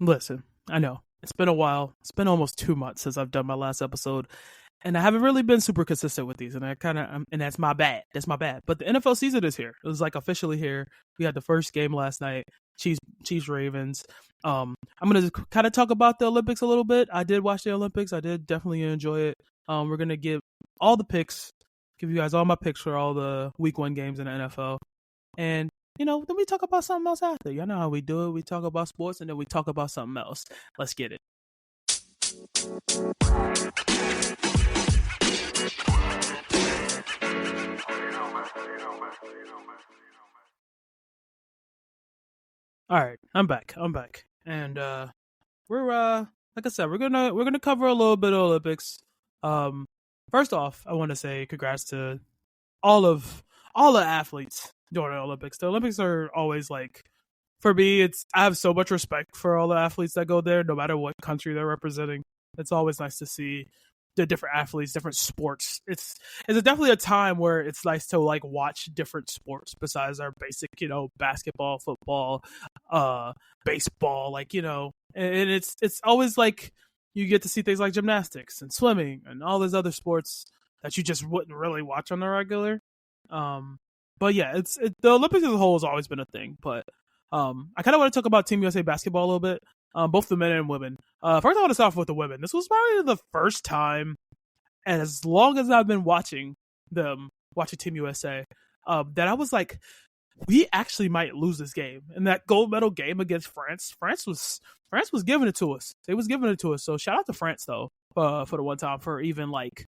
Listen, I know it's been a while. It's been almost 2 months since I've done my last episode, and I haven't really been super consistent with these, and I kind of, and that's my bad. That's my bad. But the NFL season is here. It was like officially here. We had the first game last night. Chiefs Ravens. I'm gonna kind of talk about the Olympics a little bit. I did watch the Olympics. I did definitely enjoy it. We're gonna give all the picks, give you guys all my picks for all the Week 1 games in the NFL, and then we talk about something else after. Y'all know how we do it. We talk about sports and then we talk about something else. Let's get it. All right, I'm back. And we're like I said, we're gonna cover a little bit of Olympics. Um First off, I want to say congrats to all of all the athletes during the Olympics. The Olympics are always like, for me, it's I have so much respect for all the athletes that go there, no matter what country they're representing. It's always nice to see the different athletes, different sports. It's definitely a time where it's nice to like watch different sports besides our basic, basketball, football, uh, baseball, and it's always like you get to see things like gymnastics and swimming and all those other sports that you just wouldn't really watch on the regular. Um, but yeah, the Olympics as a whole has always been a thing. But I kind of want to talk about Team USA basketball a little bit, both the men and women. First, I want to start off with the women. This was probably the first time, as long as I've been watching Team USA, that I was like, we actually might lose this game. And that gold medal game against France, France was giving it to us. They was giving it to us. So shout out to France though, for the one time for even like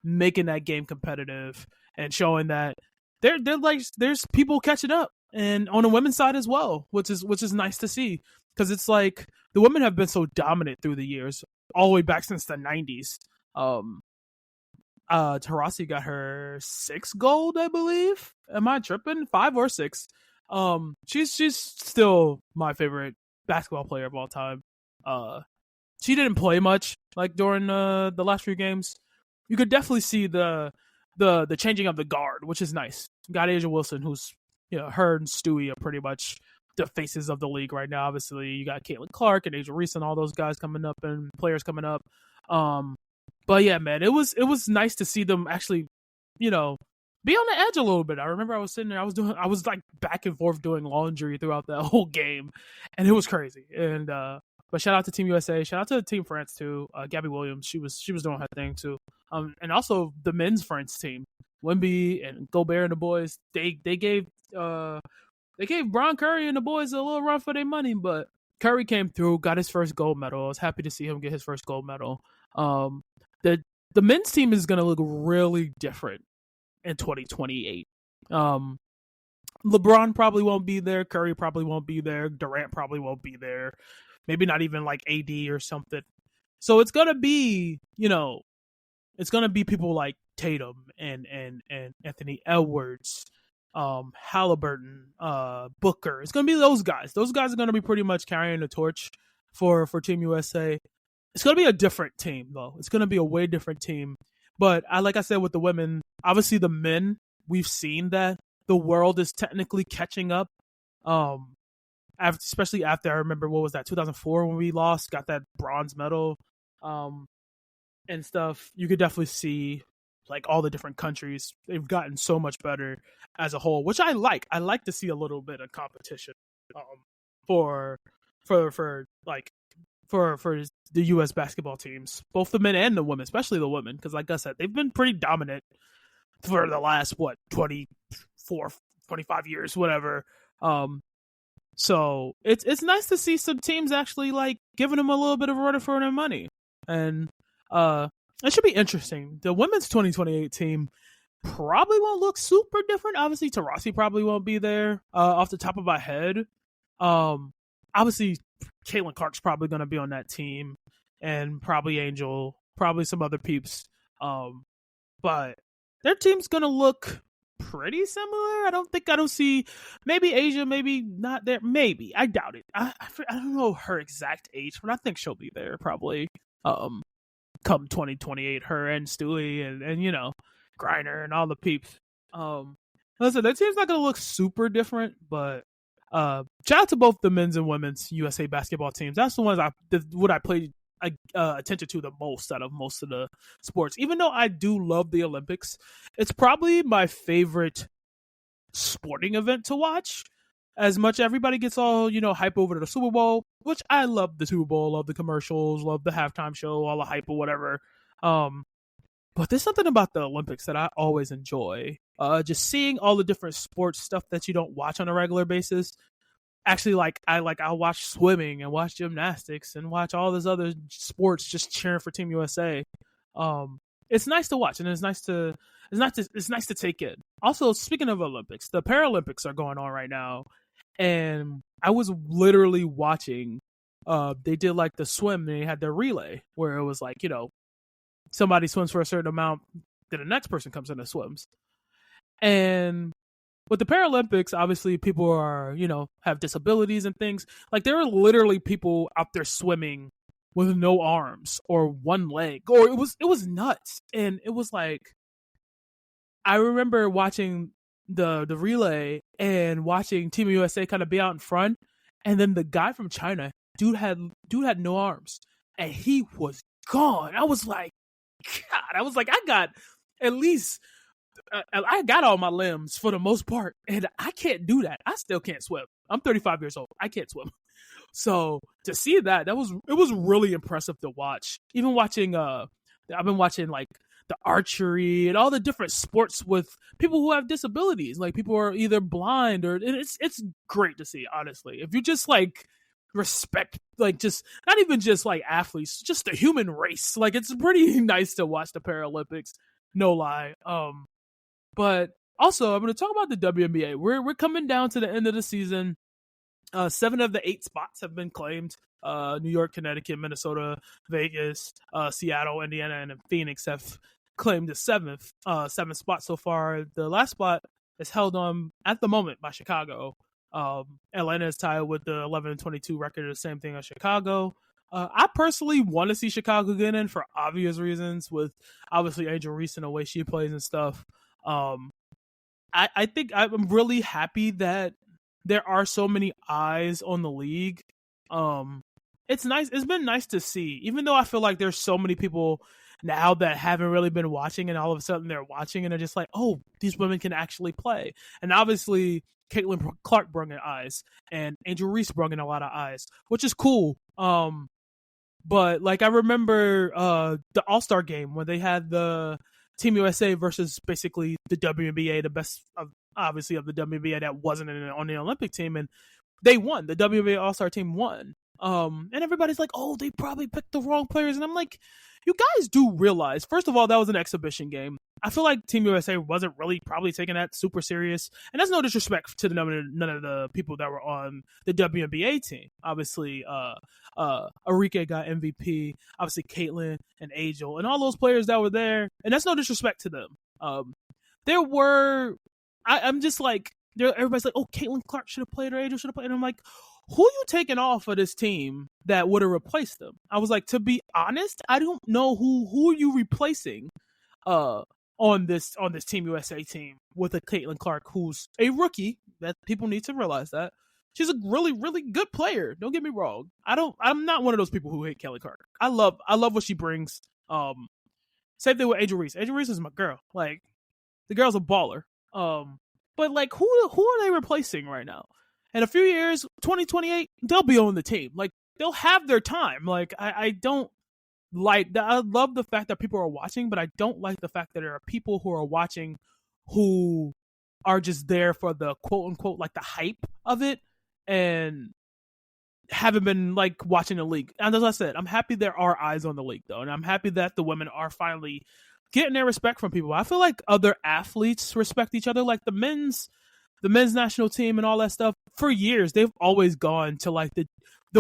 making that game competitive and showing that they're like there's people catching up and on the women's side as well, which is nice to see because it's like the women have been so dominant through the years, all the way back since the 90s. Um, Tarasi got her sixth gold, I believe. Am I tripping? Five or six? She's still my favorite basketball player of all time. Uh, she didn't play much like during the last few games. You could definitely see the changing of the guard, which is nice. You got Asia Wilson, who's her and Stewie are pretty much the faces of the league right now. Obviously, you got Caitlin Clark and Asia Reese and all those guys coming up and players coming up. Um, but yeah, man, it was nice to see them actually, you know, be on the edge a little bit. I remember I was sitting there, I was like back and forth doing laundry throughout that whole game, and it was crazy. And but shout out to Team USA, shout out to Team France too. Gabby Williams, she was doing her thing too. And also the men's France team, Wimby and Gobert and the boys, they gave Bron Curry and the boys a little run for their money, but Curry came through, got his first gold medal. I was happy to see him get his first gold medal. Um, the the men's team is going to look really different in 2028. Um, LeBron probably won't be there. Curry probably won't be there. Durant probably won't be there. Maybe not even like AD or something. So it's gonna be, it's gonna be people like Tatum and Anthony Edwards, Halliburton, Booker. It's gonna be those guys. Those guys are gonna be pretty much carrying the torch for Team USA. It's gonna be a different team though. It's gonna be a way different team. But like I said with the women, obviously the men, we've seen that the world is technically catching up. Um, especially after I remember what was that 2004 when we lost, got that bronze medal, um, and stuff. You could definitely see like all the different countries they've gotten so much better as a whole, which I like. I like to see a little bit of competition, for like for the U.S. basketball teams, both the men and the women, especially the women, because like I said, they've been pretty dominant for the last 24, 25 years, whatever. Um, so it's nice to see some teams actually like giving them a little bit of a run for their money, and uh, it should be interesting. The women's 2028 team probably won't look super different. Obviously, Tarasi probably won't be there. Off the top of my head, um, obviously Caitlin Clark's probably going to be on that team, and probably Angel, probably some other peeps. But their team's going to look pretty similar. I don't see, maybe Asia, maybe not there. Maybe, I doubt it. I don't know her exact age, but I think she'll be there probably. Come 2028, her and Stewie and Griner and all the peeps. Listen, that team's not gonna look super different, but Shout out to both the men's and women's USA basketball teams. That's the ones what I played attention to the most out of most of the sports. Even though I do love the Olympics, it's probably my favorite sporting event to watch. As much everybody gets all hype over to the Super Bowl, which I love the Super Bowl, love the commercials, love the halftime show, all the hype or whatever. But there's something about the Olympics that I always enjoy. Just seeing all the different sports stuff that you don't watch on a regular basis. Actually, I'll watch swimming and watch gymnastics and watch all these other sports just cheering for Team USA. It's nice to watch, and it's nice to take in. Also, speaking of Olympics, the Paralympics are going on right now, and I was literally watching. They did like the swim, and they had their relay where it was like somebody swims for a certain amount, then the next person comes in and swims. And with the Paralympics, obviously people are, have disabilities and things. Like there are literally people out there swimming with no arms or one leg, or it was nuts. And it was like, I remember watching the relay and watching Team USA kind of be out in front. And then the guy from China, dude had no arms and he was gone. I was like, God, I got at least, I got all my limbs for the most part, and I can't do that. I still can't swim. I'm 35 years old. I can't swim. So to see it was really impressive to watch. Even watching, I've been watching like the archery and all the different sports with people who have disabilities. Like people are either blind or it's great to see. Honestly, if you just like respect, like just not even just like athletes, just the human race. Like it's pretty nice to watch the Paralympics. No lie. But also I'm going to talk about the WNBA. We're coming down to the end of the season. 7 of the 8 spots have been claimed. New York, Connecticut, Minnesota, Vegas, Seattle, Indiana, and Phoenix have claimed the seventh spot so far. The last spot is held on at the moment by Chicago. Atlanta is tied with the 11-22 record, the same thing as Chicago. I personally want to see Chicago get in for obvious reasons, with obviously Angel Reese and the way she plays and stuff. I think I'm really happy that there are so many eyes on the league. It's nice. It's been nice to see, even though I feel like there's so many people now that haven't really been watching, and all of a sudden they're watching and they're just like, oh, these women can actually play. And obviously Caitlin Clark brought in eyes, and Angel Reese brought in a lot of eyes, which is cool. But like I remember the All-Star game when they had the Team USA versus basically the WNBA, the best of obviously of the WNBA that wasn't on the Olympic team, and they won. The WNBA All-Star team won. And everybody's like, oh, they probably picked the wrong players. And I'm like, you guys do realize, first of all, that was an exhibition game. I feel like Team USA wasn't really probably taking that super serious. And that's no disrespect to none of the people that were on the WNBA team. Obviously, Arike got MVP. Obviously, Caitlin and Angel and all those players that were there. And that's no disrespect to them. I'm just like, everybody's like, oh, Caitlin Clark should have played or Angel should have played. And I'm like, who are you taking off of this team that would have replaced them? I was like, to be honest, I don't know who are you replacing on this Team USA team with a Caitlin Clark, who's a rookie. That people need to realize that. She's a really, really good player. Don't get me wrong. I'm not one of those people who hate Kelly Clark. I love what she brings. Same thing with Angel Reese. Angel Reese is my girl. Like, the girl's a baller. But like, who are they replacing right now? In a few years, 2028, they'll be on the team. Like, they'll have their time. Like, I don't like that. I love the fact that people are watching, but I don't like the fact that there are people who are watching who are just there for the quote unquote, like the hype of it, and haven't been like watching the league. And as I said, I'm happy there are eyes on the league though. And I'm happy that the women are finally getting their respect from people. I feel like other athletes respect each other, like the men's national team and all that stuff. For years, they've always gone to like the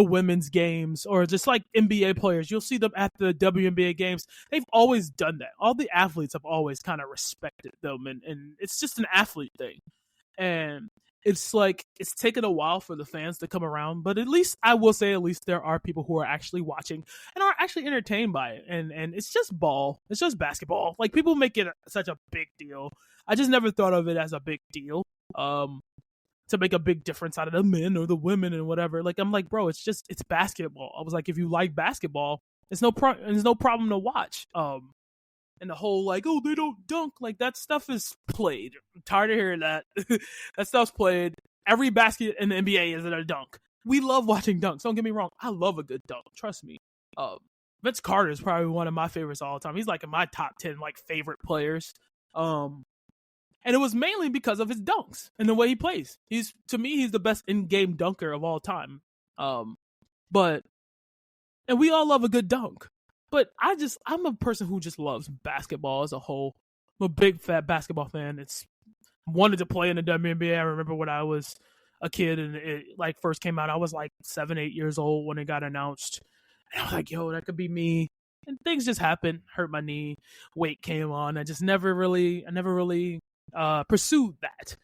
women's games, or just like NBA players. You'll see them at the WNBA games. They've always done that. All the athletes have always kind of respected them, and it's just an athlete thing. And it's like, it's taken a while for the fans to come around, but at least I will say, at least there are people who are actually watching and are actually entertained by it. And it's just ball. It's just basketball. Like, people make it such a big deal. I just never thought of it as a big deal. to make a big difference out of the men or the women and whatever. Like, I'm like, bro, it's basketball. I was like, if you like basketball, it's no problem to watch. And the whole like, oh, they don't dunk, like that stuff is played. I'm tired of hearing that. That stuff's played. Every basket in the NBA is a dunk. We love watching dunks. Don't get me wrong. I love a good dunk. Trust me. Vince Carter is probably one of my favorites all the time. He's like in my top 10 like favorite players. And it was mainly because of his dunks and the way he plays. To me, he's the best in-game dunker of all time. And we all love a good dunk. But I'm a person who just loves basketball as a whole. I'm a big fat basketball fan. Wanted to play in the WNBA. I remember when I was a kid and it like first came out, I was like 7, 8 years old when it got announced. And I was like, yo, that could be me. And things just happened. Hurt my knee. Weight came on. I never really pursued that.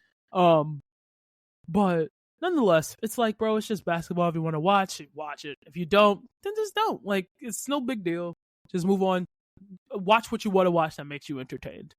But nonetheless, it's like, bro, it's just basketball. If you want to watch it, watch it. If you don't, then just don't. Like, it's no big deal. Just move on. Watch what you want to watch that makes you entertained.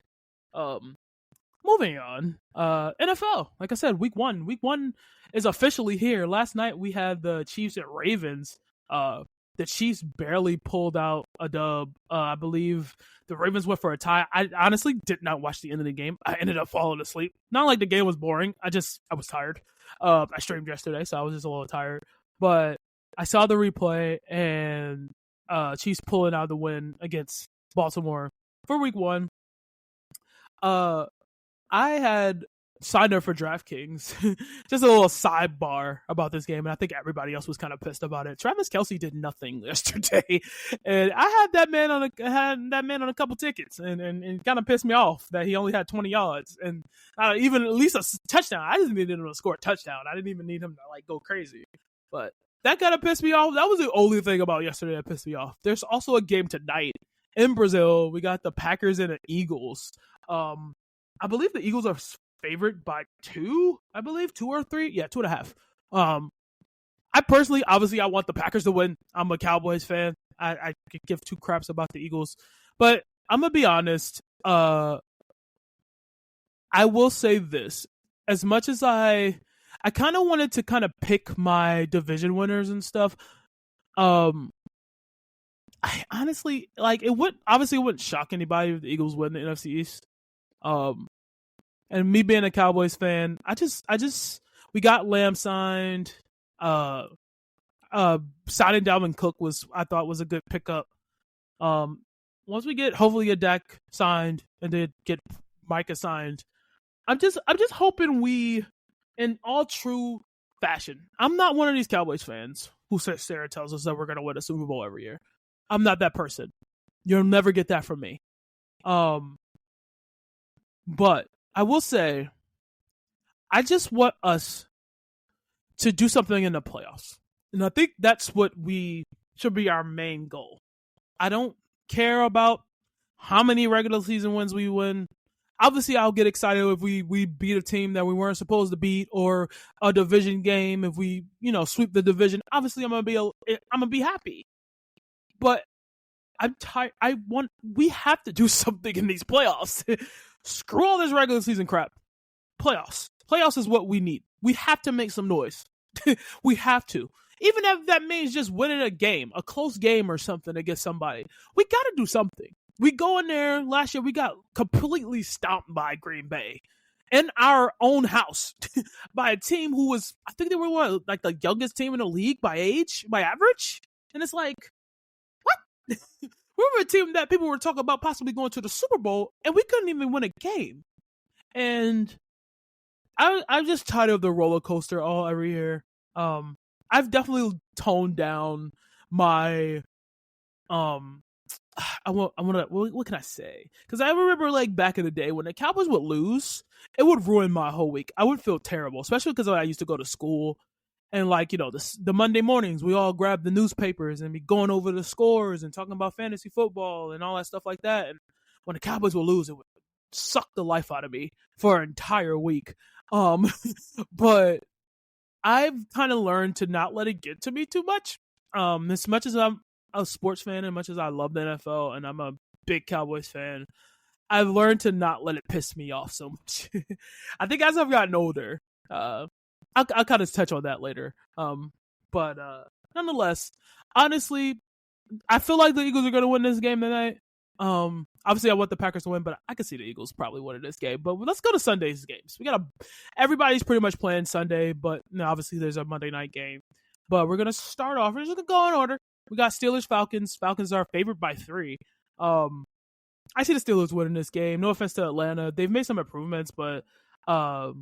Moving on. NFL. Like I said, week one. Week one is officially here. Last night we had the Chiefs and Ravens. The Chiefs barely pulled out a dub. I believe the Ravens went for a tie. I honestly did not watch the end of the game. I ended up falling asleep. Not like the game was boring. I was tired. I streamed yesterday, so I was just a little tired. But I saw the replay, and Chiefs pulling out the win against Baltimore for week one. I had signed up for DraftKings. Just a little sidebar about this game, and I think everybody else was kind of pissed about it. Travis Kelce did nothing yesterday, and I had that man on a couple tickets, and it kind of pissed me off that he only had 20 yards and even at least a touchdown. I just needed him to score a touchdown. I didn't even need him to like go crazy, but that kind of pissed me off. That was the only thing about yesterday that pissed me off. There's also a game tonight in Brazil. We got the Packers and the Eagles. I believe the Eagles are favored by 2, I believe 2 or 3. Yeah, 2.5. I personally, obviously, I want the Packers to win. I'm a Cowboys fan. I could give 2 craps about the Eagles, but I'm gonna be honest. I will say this: as much as I kind of wanted to kind of pick my division winners and stuff. I honestly it wouldn't shock anybody if the Eagles win the NFC East. And me being a Cowboys fan, we got Lamb signed. Signing Dalvin Cook I thought was a good pickup. Once we hopefully get Dak signed and then get Micah signed, I'm just hoping we, in all true fashion, I'm not one of these Cowboys fans who says Sarah tells us that we're going to win a Super Bowl every year. I'm not that person. You'll never get that from me. But I will say, I just want us to do something in the playoffs. And I think that's what should be our main goal. I don't care about how many regular season wins we win. Obviously, I'll get excited if we beat a team that we weren't supposed to beat, or a division game if we, sweep the division. Obviously, I'm gonna be happy. But I'm tired. We have to do something in these playoffs. Screw all this regular season crap. Playoffs. Playoffs is what we need. We have to make some noise. We have to. Even if that means just winning a game, a close game or something against somebody. We got to do something. We go in there. Last year, we got completely stomped by Green Bay in our own house by a team who was, I think they were the youngest team in the league by average. And it's like, what? We were a team that people were talking about possibly going to the Super Bowl, and we couldn't even win a game. And I'm just tired of the roller coaster every year. I've definitely toned down my what can I say? Because I remember back in the day when the Cowboys would lose, it would ruin my whole week. I would feel terrible, especially because I used to go to school. And the Monday mornings, we all grab the newspapers and be going over the scores and talking about fantasy football and all that stuff like that. And when the Cowboys would lose, it would suck the life out of me for an entire week. But I've kind of learned to not let it get to me too much. As much as I'm a sports fan, and much as I love the NFL and I'm a big Cowboys fan, I've learned to not let it piss me off so much. I think as I've gotten older, I'll kind of touch on that later. But nonetheless, honestly, I feel like the Eagles are going to win this game tonight. Obviously, I want the Packers to win, but I can see the Eagles probably winning this game. But let's go to Sunday's games. Everybody's pretty much playing Sunday, but obviously there's a Monday night game. But we're gonna start off. We're just gonna go in order. We got Steelers Falcons. Falcons are favored by 3. I see the Steelers winning this game. No offense to Atlanta, they've made some improvements, but I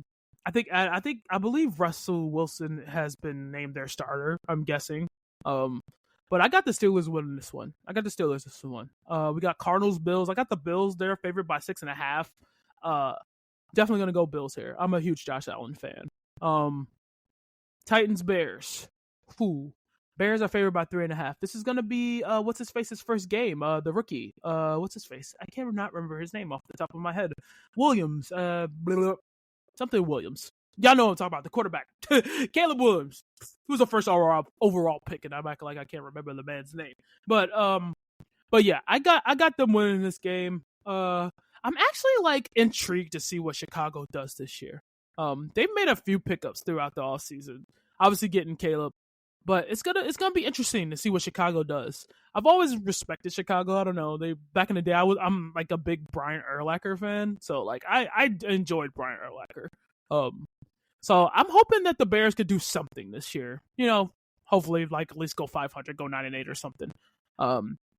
believe Russell Wilson has been named their starter. I'm guessing. But I got the Steelers winning this one. We got Cardinals Bills. I got the Bills. They're favored by 6.5. Definitely gonna go Bills here. I'm a huge Josh Allen fan. Titans Bears. Bears are favored by 3.5. This is gonna be what's his face's first game. The rookie. What's his face? I can't not remember his name off the top of my head. Williams. Something Williams. Y'all know what I'm talking about. The quarterback. Caleb Williams. He was the first overall pick, and I'm acting like I can't remember the man's name. But yeah, I got them winning this game. I'm actually intrigued to see what Chicago does this year. They've made a few pickups throughout the offseason. Obviously getting Caleb. But it's gonna be interesting to see what Chicago does. I've always respected Chicago. I don't know. Back in the day, I'm like a big Brian Urlacher fan. So I enjoyed Brian Urlacher. So I'm hoping that the Bears could do something this year. Hopefully at least go 500, go 9-8 or something.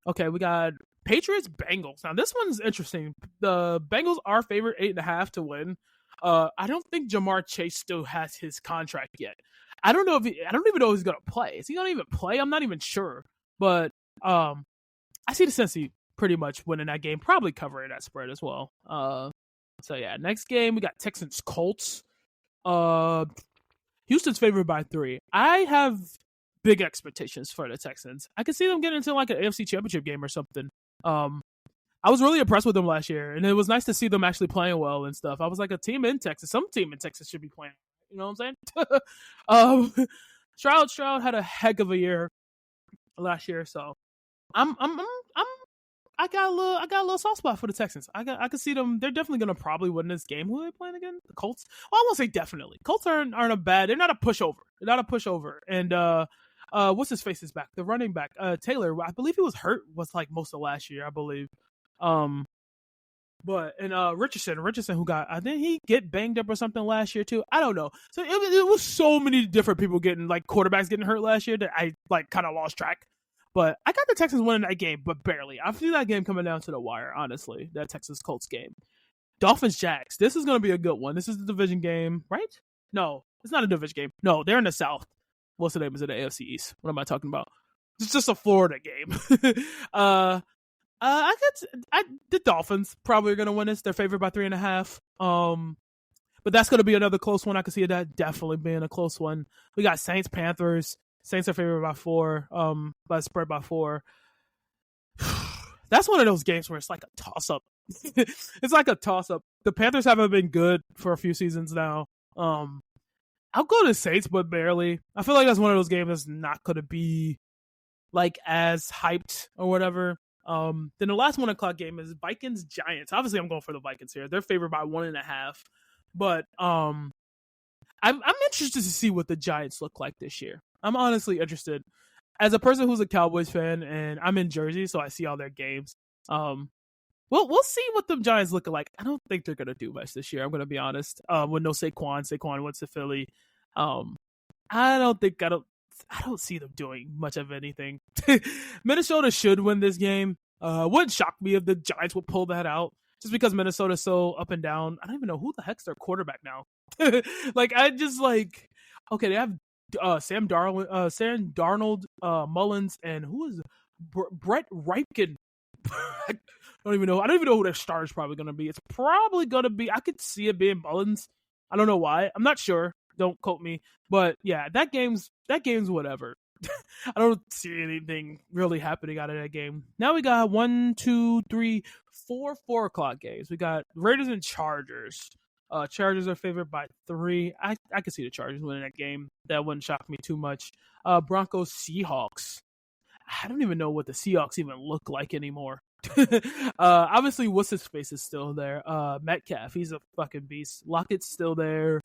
Okay, we got Patriots Bengals. Now this one's interesting. The Bengals are favored 8.5 to win. I don't think Jamar Chase still has his contract yet. I don't even know if he's gonna play. Is he gonna even play? I'm not even sure. But I see the Cincy pretty much winning that game, probably covering that spread as well. So yeah, next game we got Texans Colts. Houston's favored by 3. I have big expectations for the Texans. I could see them getting into an AFC Championship game or something. I was really impressed with them last year, and it was nice to see them actually playing well and stuff. I was like, some team in Texas should be playing. You know what I'm saying? Stroud had a heck of a year last year, so I got a little soft spot for the Texans. I can see them. They're definitely gonna probably win this game. Who are they playing again? The Colts. Well, I won't say definitely. Colts aren't a bad. They're not a pushover. And what's his face is back. The running back, Taylor. I believe he was hurt. Was most of last year. I believe. But Richardson, who got, I think he get banged up or something last year too. I don't know. So it was so many different people getting quarterbacks getting hurt last year that I kind of lost track. But I got the Texans winning that game, but barely. I feel that game coming down to the wire, honestly. That Texas Colts game. Dolphins Jags. This is going to be a good one. This is the division game, right? No, it's not a division game. No, they're in the South. What's the name? Is it the AFC East? What am I talking about? It's just a Florida game. The Dolphins probably are going to win this. They're favored by 3.5. But that's going to be another close one. I can see that definitely being a close one. We got Saints Panthers. Saints are favored by 4. By spread by 4. That's one of those games where it's like a toss up. It's like a toss up. The Panthers haven't been good for a few seasons now. I'll go to Saints, but barely. I feel like that's one of those games that's not going to be as hyped or whatever. Then the last 1 o'clock game is Vikings Giants. Obviously, I'm going for the Vikings here. They're favored by 1.5. But I'm interested to see what the Giants look like this year. I'm honestly interested. As a person who's a Cowboys fan, and I'm in Jersey, so I see all their games. We'll see what the Giants look like. I don't think they're gonna do much this year. I'm gonna be honest. With no Saquon went to Philly. I don't see them doing much of anything. Minnesota should win this game. Wouldn't shock me if the Giants would pull that out, just because Minnesota's so up and down. I don't even know who the heck's their quarterback now. Okay, they have Sam Darnold, Mullins, and who is Brett Ripken. I don't even know who their star is probably going to be. It's probably going to be, I could see it being Mullins. I don't know why. I'm not sure. Don't quote me. But yeah, that game's whatever. I don't see anything really happening out of that game. Now we got 1, 2, 3, 4 o'clock games. We got Raiders and Chargers. Chargers are favored by 3. I could see the Chargers winning that game. That wouldn't shock me too much. Broncos Seahawks. I don't even know what the Seahawks even look like anymore. Obviously, what's his face is still there. Metcalf, he's a fucking beast. Lockett's still there.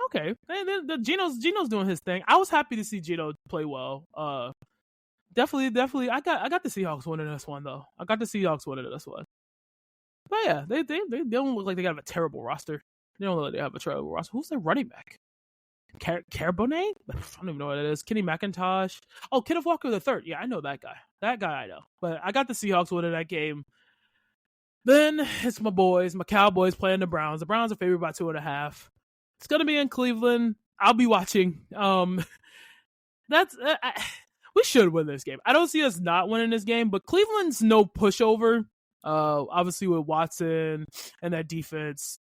Okay, and then Gino's doing his thing. I was happy to see Gino play well. Definitely. I got the Seahawks winning this one though. I got the Seahawks winning this one. But yeah, they don't look like they got a terrible roster. They don't look like they have a terrible roster. Who's their running back? Carbonate? I don't even know what it is. Kenny McIntosh. Oh, Kenneth Walker the third. Yeah, I know that guy. That guy I know. But I got the Seahawks winning that game. Then it's my boys, my Cowboys playing the Browns. The Browns are favored by 2.5. It's gonna be in Cleveland. I'll be watching. That's we should win this game. I don't see us not winning this game, but Cleveland's no pushover. Obviously with Watson and that defense.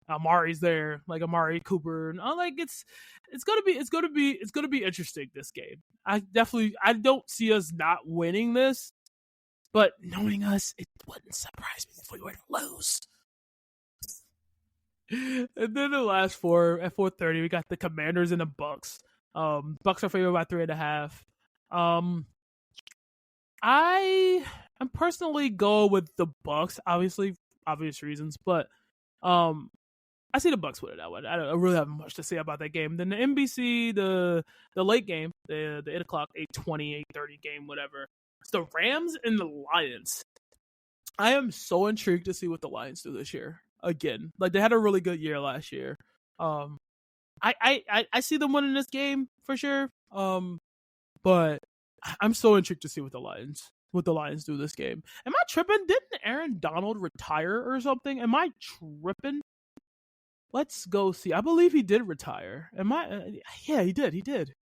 Amari's there, like Amari Cooper, and like it's gonna be interesting this game. I don't see us not winning this, but knowing us, it wouldn't surprise me if we were to lose. And then the last four at 4:30, we got the Commanders and the Bucks. Bucks are favored by 3.5. I'm personally go with the Bucks, obviously, obvious reasons, but I see the Bucks winning that one. I don't really have much to say about that game. Then the NBC, the late game, the 8 o'clock, 8:20, 8:30 game, whatever. It's the Rams and the Lions. I am so intrigued to see what the Lions do this year. Again, like they had a really good year last year. I see them winning this game for sure. But I'm so intrigued to see what the Lions do this game. Am I tripping? Didn't Aaron Donald retire or something? Am I tripping? Let's go see. I believe he did retire. Am I? Yeah, he did.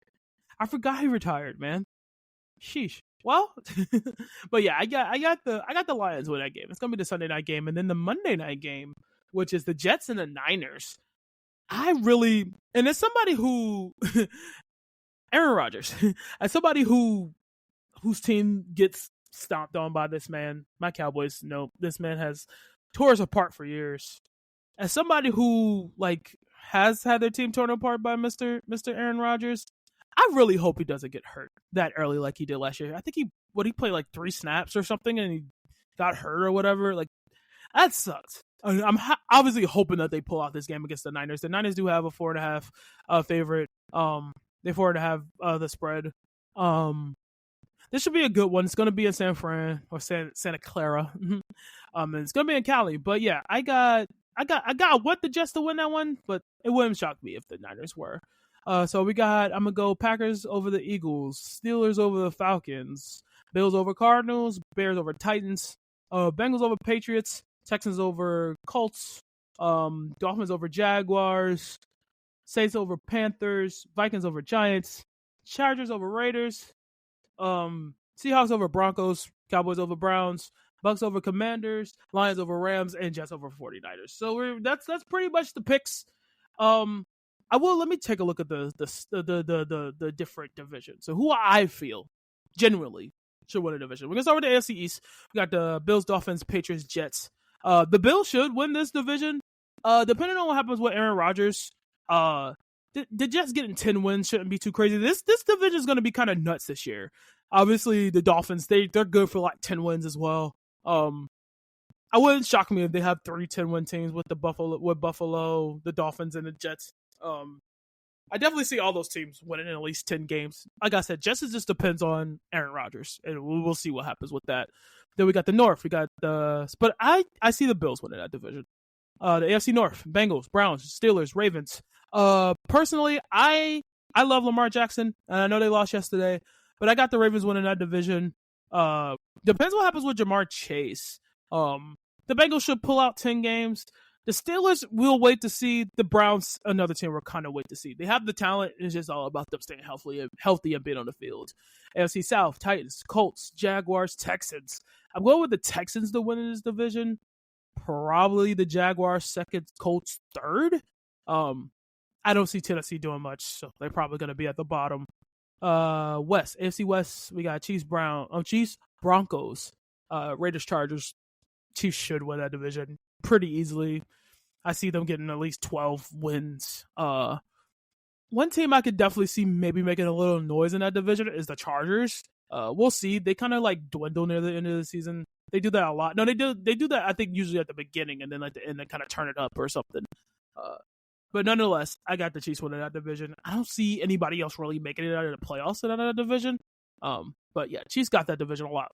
I forgot he retired, man. Sheesh. Well, but yeah, I got the Lions with that game. It's gonna be the Sunday night game, and then the Monday night game, which is the Jets and the Niners. And as somebody who Aaron Rodgers, as somebody whose team gets stomped on by this man, my Cowboys know this man has tore us apart for years. As somebody who like has had their team torn apart by Mr. Aaron Rodgers, I really hope he doesn't get hurt that early like he did last year. I think he played like 3 snaps or something and he got hurt or whatever. Like that sucks. I'm obviously hoping that they pull out this game against the Niners. The Niners do have a 4.5 favorite. They 4.5 the spread. This should be a good one. It's going to be in San Fran or Santa Clara. And it's going to be in Cali. But yeah, I want the Jets to win that one, but it wouldn't shock me if the Niners were. So I'm gonna go Packers over the Eagles, Steelers over the Falcons, Bills over Cardinals, Bears over Titans, Bengals over Patriots, Texans over Colts, Dolphins over Jaguars, Saints over Panthers, Vikings over Giants, Chargers over Raiders, Seahawks over Broncos, Cowboys over Browns, Bucks over Commanders, Lions over Rams, and Jets over 49ers. So that's pretty much the picks. Let me take a look at the different divisions. So who I feel genuinely should win a division. We're gonna start with the AFC East. We got the Bills, Dolphins, Patriots, Jets. The Bills should win this division. Depending on what happens with Aaron Rodgers, the Jets getting 10 wins shouldn't be too crazy. This division is gonna be kind of nuts this year. Obviously, the Dolphins they're good for like 10 wins as well. I wouldn't shock me if they have 3 10-win teams with Buffalo, the Dolphins, and the Jets. I definitely see all those teams winning at least 10 games. Like I said, just depends on Aaron Rodgers, and we'll see what happens with that. Then we got the North. But I see the Bills winning that division. The AFC North: Bengals, Browns, Steelers, Ravens. Personally, I love Lamar Jackson, and I know they lost yesterday, but I got the Ravens winning that division. Depends what happens with Jamar Chase. The Bengals should pull out 10 games. The Steelers will wait to see. The Browns, another team, we'll kind of wait to see. They have the talent. It's just all about them staying healthy and being on the field. AFC South: Titans, Colts, Jaguars, Texans. I'm going with the Texans to win in this division. Probably the Jaguars second, Colts third. I don't see Tennessee doing much, so they're probably going to be at the bottom. AFC West, we got Chiefs, Broncos, Raiders, Chargers. Chiefs should win that division pretty easily. I see them getting at least 12 wins. One team I could definitely see maybe making a little noise in that division is the Chargers. We'll see. They kind of like dwindle near the end of the season. They do that a lot. No, they do that I think usually at the beginning, and then at the end they kind of turn it up or something. But nonetheless, I got the Chiefs winning that division. I don't see anybody else really making it out of the playoffs in that division. But yeah, Chiefs got that division a lot.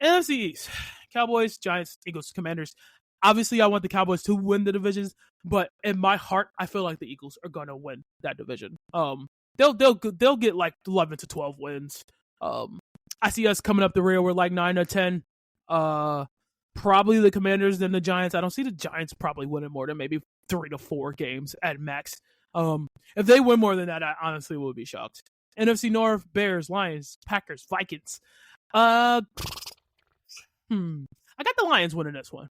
NFC East, Cowboys, Giants, Eagles, Commanders. Obviously, I want the Cowboys to win the divisions, but in my heart, I feel like the Eagles are gonna win that division. They'll get like 11 to 12 wins. I see us coming up the rear with like 9 or 10. Probably the Commanders then the Giants. I don't see the Giants probably winning more than maybe 3 to 4 games at max. If they win more than that, I honestly would be shocked. NFC North, Bears, Lions, Packers, Vikings. I got the Lions winning this one.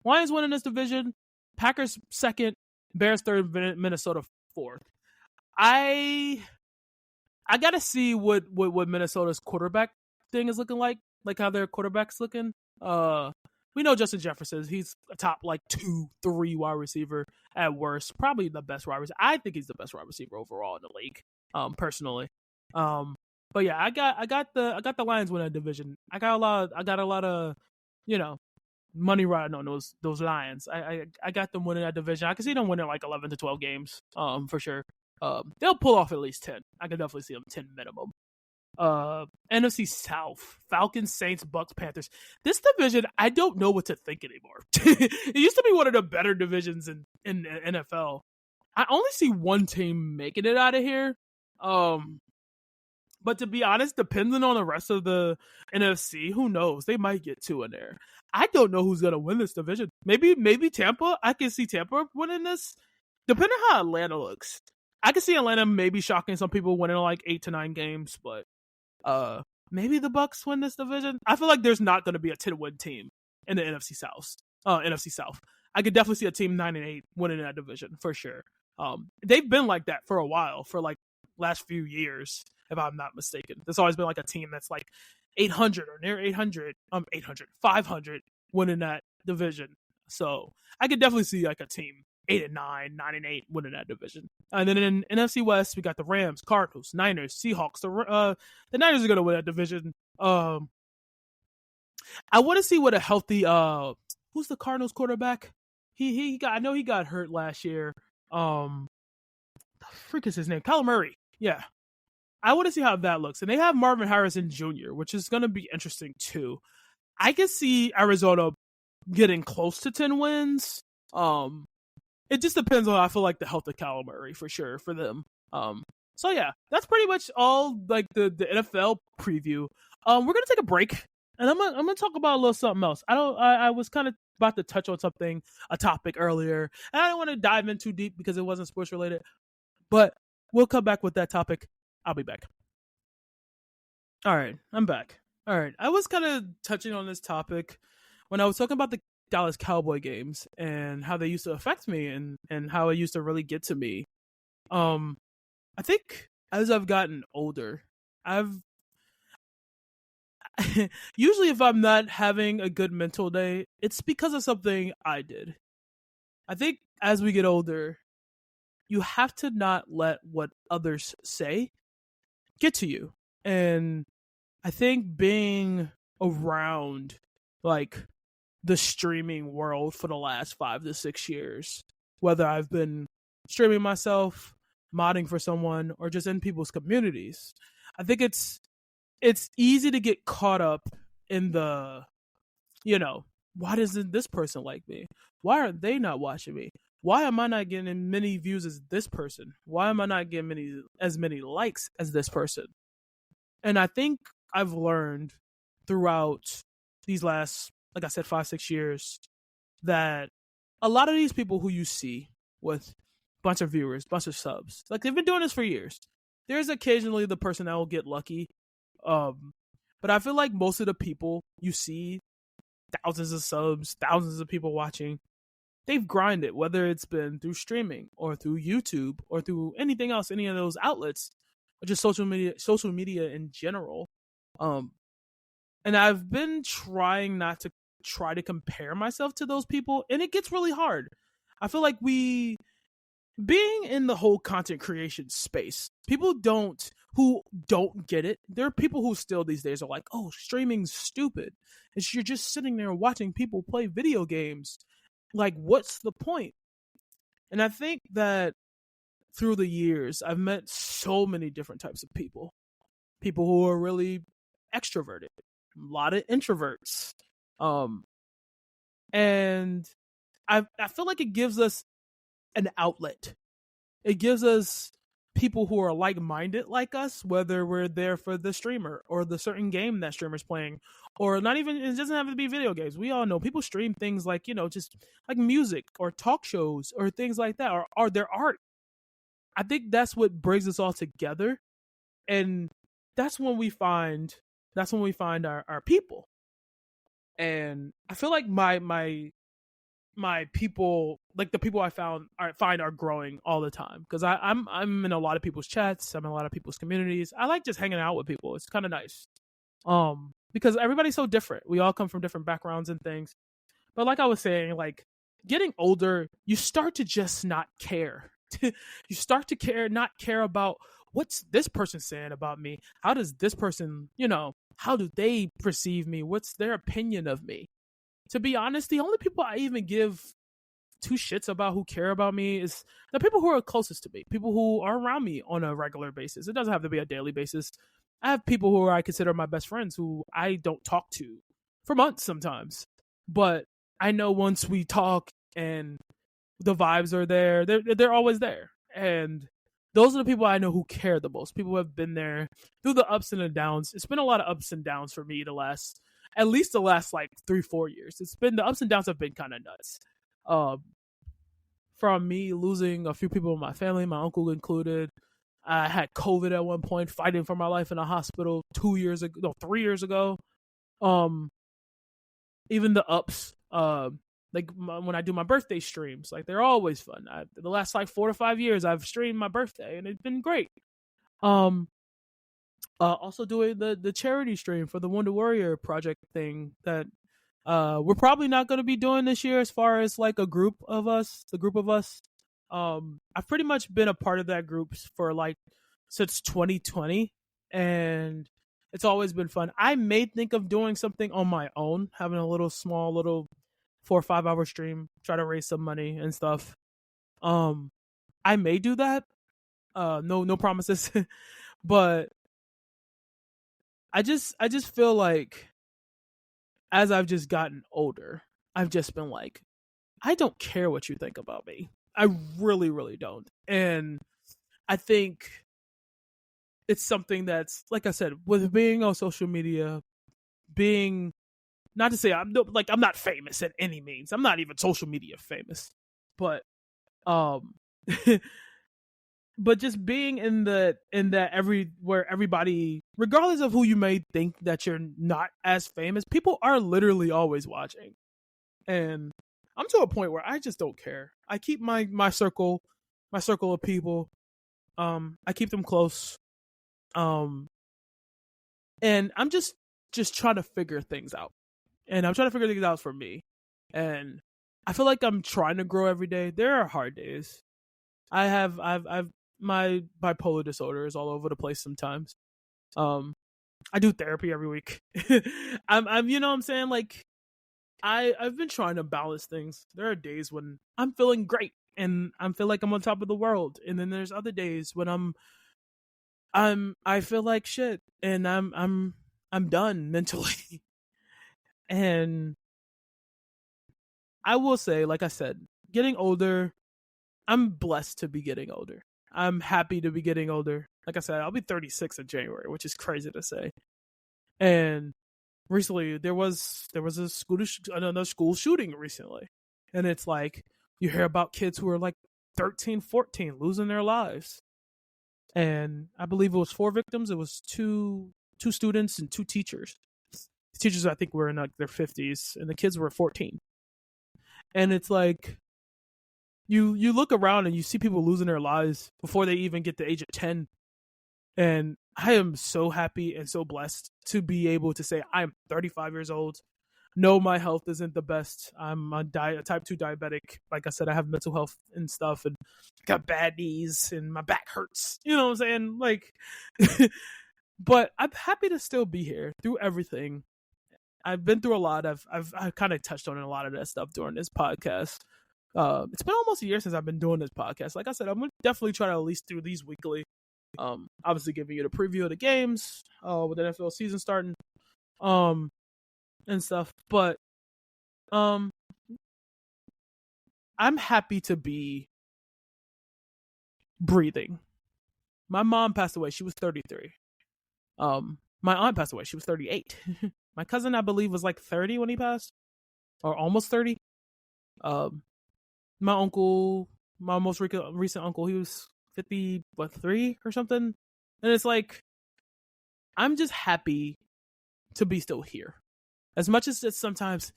Lions winning this division. Packers second. Bears third. Minnesota fourth. I gotta see what Minnesota's quarterback thing is looking like how their quarterback's looking. We know Justin Jefferson. He's a top like 2-3 wide receiver at worst. Probably the best wide receiver. I think he's the best wide receiver overall in the league. Personally. But yeah, I got the Lions winning that division. I got a lot of, money riding on those Lions. I got them winning that division. I can see them winning like 11 to 12 games. For sure. They'll pull off at least 10. I can definitely see them 10 minimum. NFC South, Falcons, Saints, Bucks, Panthers. This division, I don't know what to think anymore. It used to be one of the better divisions in the NFL. I only see one team making it out of here. But to be honest, depending on the rest of the NFC, who knows? They might get 2 in there. I don't know who's gonna win this division. Maybe Tampa. I can see Tampa winning this, depending on how Atlanta looks. I can see Atlanta maybe shocking some people, winning like 8 to 9 games, but maybe the Bucks win this division. I feel like there's not going to be a 10-win team in the NFC South. NFC South. I could definitely see a team 9-8 winning that division for sure. They've been like that for a while, for like last few years, if I'm not mistaken. There's always been like a team that's like 800 or near 800, 500 winning that division. So I could definitely see like a team 8-9, 9-8 winning that division. And then in NFC West, we got the Rams, Cardinals, Niners, Seahawks. The Niners are going to win that division. I want to see what a healthy who's the Cardinals quarterback? I know he got hurt last year. The freak is his name? Kyler Murray. Yeah. I want to see how that looks. And they have Marvin Harrison Jr., which is going to be interesting too. I can see Arizona getting close to 10 wins. It just depends on, I feel like, the health of Kyler Murray for sure for them. So yeah, that's pretty much all like the NFL preview. We're gonna take a break, and I'm gonna talk about a little something else. I was kind of about to touch on a topic earlier, and I don't want to dive in too deep because it wasn't sports related. But we'll come back with that topic. I'll be back. All right, I'm back. All right, I was kind of touching on this topic when I was talking about the Dallas Cowboy games and how they used to affect me and how it used to really get to me. I think as I've gotten older, usually if I'm not having a good mental day, it's because of something I did. I think as we get older, you have to not let what others say get to you. And I think being around like the streaming world for the last 5 to 6 years, whether I've been streaming myself, modding for someone, or just in people's communities, I think it's easy to get caught up in the, why doesn't this person like me? Why are they not watching me? Why am I not getting as many views as this person? Why am I not getting as many likes as this person? And I think I've learned throughout these last, like I said, 5-6 years, that a lot of these people who you see with a bunch of viewers, bunch of subs, like they've been doing this for years. There's occasionally the person that will get lucky. But I feel like most of the people you see, thousands of subs, thousands of people watching, they've grinded, whether it's been through streaming or through YouTube or through anything else, any of those outlets, or just social media in general. And I've been trying not to try to compare myself to those people, and it gets really hard. I feel like being in the whole content creation space, people who don't get it. There are people who still these days are like, oh, streaming's stupid. You're just sitting there watching people play video games. Like, what's the point? And I think that through the years, I've met so many different types of people. People who are really extroverted, a lot of introverts. Um, and I feel like it gives us an outlet. It gives us people who are like-minded like us, whether we're there for the streamer or the certain game that streamer's playing, or not even, it doesn't have to be video games. We all know people stream things like, just like music or talk shows or things like that, or their art. I think that's what brings us all together, and that's when we find our people. And I feel like my people, like the people I find are growing all the time, because I'm in a lot of people's chats, I'm in a lot of people's communities. I like just hanging out with people. It's kind of nice, because everybody's so different. We all come from different backgrounds and things. But like I was saying, like, getting older, you start to just not care. You start to not care about what's this person saying about me. How does this person, how do they perceive me? What's their opinion of me? To be honest, the only people I even give two shits about, who care about me, is the people who are closest to me, people who are around me on a regular basis. It doesn't have to be a daily basis. I have people who I consider my best friends who I don't talk to for months sometimes. But I know once we talk and the vibes are there, they're always there. And those are the people I know who care the most. People who have been there through the ups and the downs. It's been a lot of ups and downs for me at least the last like 3-4 years. It's been, the ups and downs have been kind of nuts. From me losing a few people in my family, my uncle included. I had COVID at one point, fighting for my life in a hospital 3 years ago. Even the ups, like when I do my birthday streams, like they're always fun. The last like 4 to 5 years, I've streamed my birthday, and it's been great. Also doing the charity stream for the Wounded Warrior project thing that we're probably not going to be doing this year, as far as like the group of us. I've pretty much been a part of that group for like since 2020, and it's always been fun. I may think of doing something on my own, having a small 4 or 5 hour stream, try to raise some money and stuff. I may do that. No promises, but I just feel like as I've just gotten older, I've just been like, I don't care what you think about me. I really, really don't. And I think it's something that's, like I said, with being on social media, being, not to say I'm not famous at any means. I'm not even social media famous, but but just being in that where everybody, regardless of who you may think that you're not as famous, people are literally always watching. And I'm to a point where I just don't care. I keep my circle of people. I keep them close. And I'm just trying to figure things out. And I'm trying to figure things out for me. And I feel like I'm trying to grow every day. There are hard days. I've my bipolar disorder is all over the place sometimes. I do therapy every week. I'm you know what I'm saying? Like, I've been trying to balance things. There are days when I'm feeling great and I feel like I'm on top of the world, and then there's other days when I feel like shit and I'm done mentally. And I will say, like I said, getting older, I'm blessed to be getting older. I'm happy to be getting older. Like I said, I'll be 36 in January, which is crazy to say. And recently, there was another school shooting recently, and it's like you hear about kids who are like 13, 14 losing their lives. And I believe it was 4 victims. It was two students and 2 teachers. The teachers, I think, were in like their 50s, and the kids were 14. And it's like, you look around and you see people losing their lives before they even get the age of 10. And I am so happy and so blessed to be able to say I'm 35 years old. No, my health isn't the best. I'm a type 2 diabetic. Like I said, I have mental health and stuff, and got bad knees and my back hurts. You know what I'm saying? Like, but I'm happy to still be here through everything. I've been through a lot. I've kind of touched on a lot of that stuff during this podcast. It's been almost a year since I've been doing this podcast. Like I said, I'm gonna definitely try to at least do these weekly. Obviously giving you the preview of the games, with the NFL season starting, and stuff. But I'm happy to be breathing. My mom passed away. She was 33. My aunt passed away. She was 38. My cousin, I believe, was like 30 when he passed, or almost 30. My uncle, my most recent uncle, he was 53 or something. And it's like, I'm just happy to be still here. As much as it's sometimes,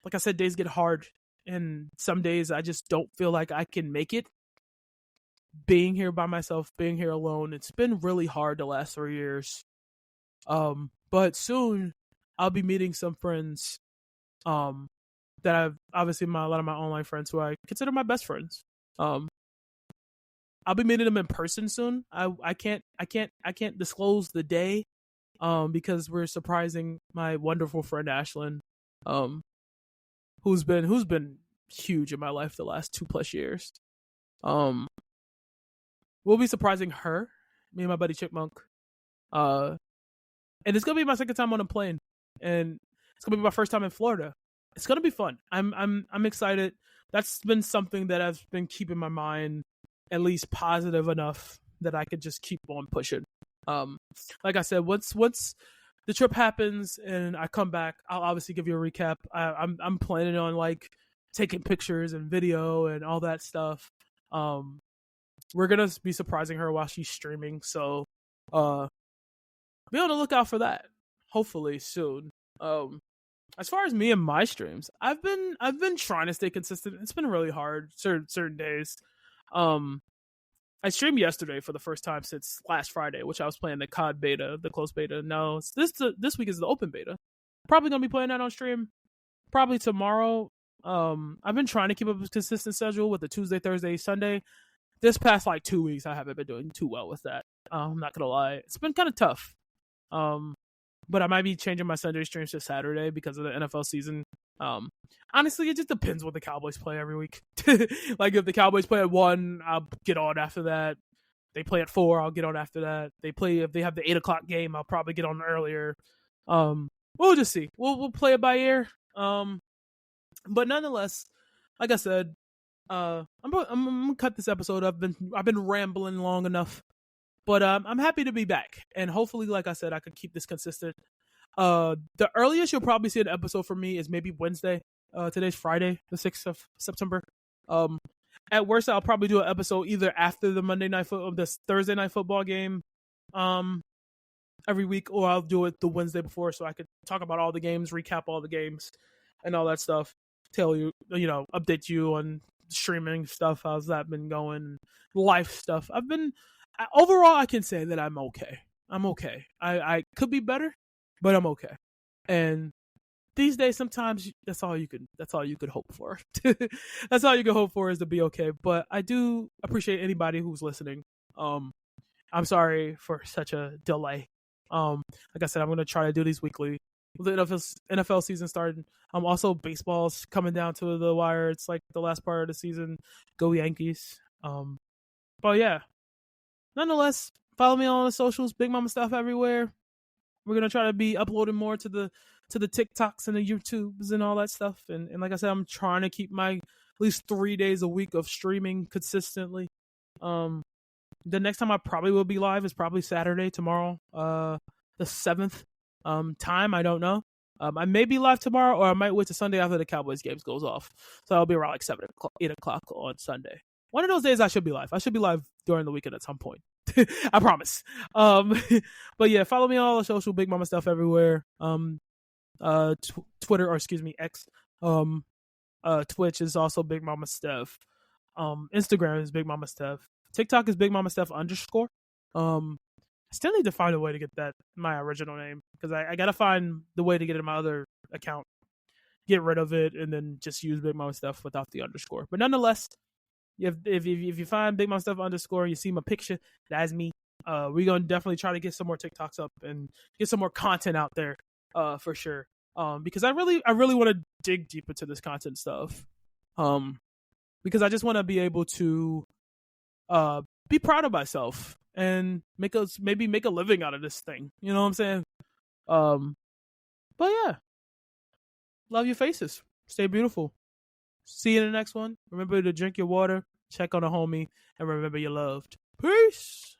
like I said, days get hard, and some days I just don't feel like I can make it. Being here by myself, being here alone, it's been really hard the last 3 years. But soon I'll be meeting some friends, that I've obviously a lot of my online friends who I consider my best friends. I'll be meeting them in person soon. I can't disclose the day, because we're surprising my wonderful friend Ashlyn, who's been huge in my life the last 2+ years. We'll be surprising her, me and my buddy Chipmunk. And it's gonna be my second time on a plane, and it's gonna be my first time in Florida. It's gonna be fun. I'm excited. That's been something that I've been keeping my mind at least positive enough that I could just keep on pushing. Like I said, once the trip happens and I come back, I'll obviously give you a recap. I'm planning on like taking pictures and video and all that stuff. We're gonna be surprising her while she's streaming, so be on the lookout for that. Hopefully soon. As far as me and my streams, I've been trying to stay consistent. It's been really hard certain days. I streamed yesterday for the first time since last Friday, which I was playing the COD beta, the closed beta. No, this week is the open beta. Probably gonna be playing that on stream. Probably tomorrow. I've been trying to keep up a consistent schedule with the Tuesday, Thursday, Sunday. This past like 2 weeks, I haven't been doing too well with that. I'm not gonna lie, it's been kind of tough. But I might be changing my Sunday streams to Saturday because of the NFL season. Honestly, it just depends what the Cowboys play every week. Like if the Cowboys play at 1, I'll get on after that. They play at 4, I'll get on after that. If they have the 8 o'clock game, I'll probably get on earlier. We'll just see. We'll play it by ear. But nonetheless, like I said, I'm gonna cut this episode. I've been rambling long enough. But I'm happy to be back, and hopefully, like I said, I could keep this consistent. The earliest you'll probably see an episode from me is maybe Wednesday. Today's Friday, the 6th of September. At worst, I'll probably do an episode either after the Thursday night football game, every week, or I'll do it the Wednesday before, so I could talk about all the games, recap all the games, and all that stuff. Tell you, update you on streaming stuff. How's that been going? Life stuff. Overall, I can say that I'm okay. I could be better, but I'm okay. And these days, sometimes that's all you could hope for. That's all you can hope for is to be okay. But I do appreciate anybody who's listening. I'm sorry for such a delay. Like I said, I'm gonna try to do these weekly. The NFL season started. Also baseball's coming down to the wire. It's like the last part of the season. Go Yankees. But yeah. Nonetheless, follow me on the socials, Big Mama Stuff everywhere. We're gonna try to be uploading more to the TikToks and the YouTubes and all that stuff. And like I said, I'm trying to keep my at least 3 days a week of streaming consistently. The next time I probably will be live is probably Saturday, tomorrow, the 7th. Time I don't know. I may be live tomorrow, or I might wait till Sunday after the Cowboys games goes off. So I'll be around like 8 o'clock on Sunday. One of those days I should be live. I should be live during the weekend at some point. I promise. But yeah, follow me on all the social, Big Mama Stuff everywhere. Twitter, or excuse me, X. Twitch is also Big Mama Stuff. Instagram is Big Mama Stuff. TikTok is Big Mama Stuff _. I still need to find a way to get my original name, because I gotta find the way to get it in my other account. Get rid of it and then just use Big Mama Stuff without the _. But nonetheless, if you find Big Mama Stuff _, you see my picture, that's me. We're gonna definitely try to get some more TikToks up and get some more content out there, for sure. Because I really want to dig deep into this content stuff. because I just want to be able to be proud of myself and maybe make a living out of this thing. You know what I'm saying? Um, but yeah, love your faces. Stay beautiful. See you in the next one. Remember to drink your water, check on a homie, and remember you're loved. Peace.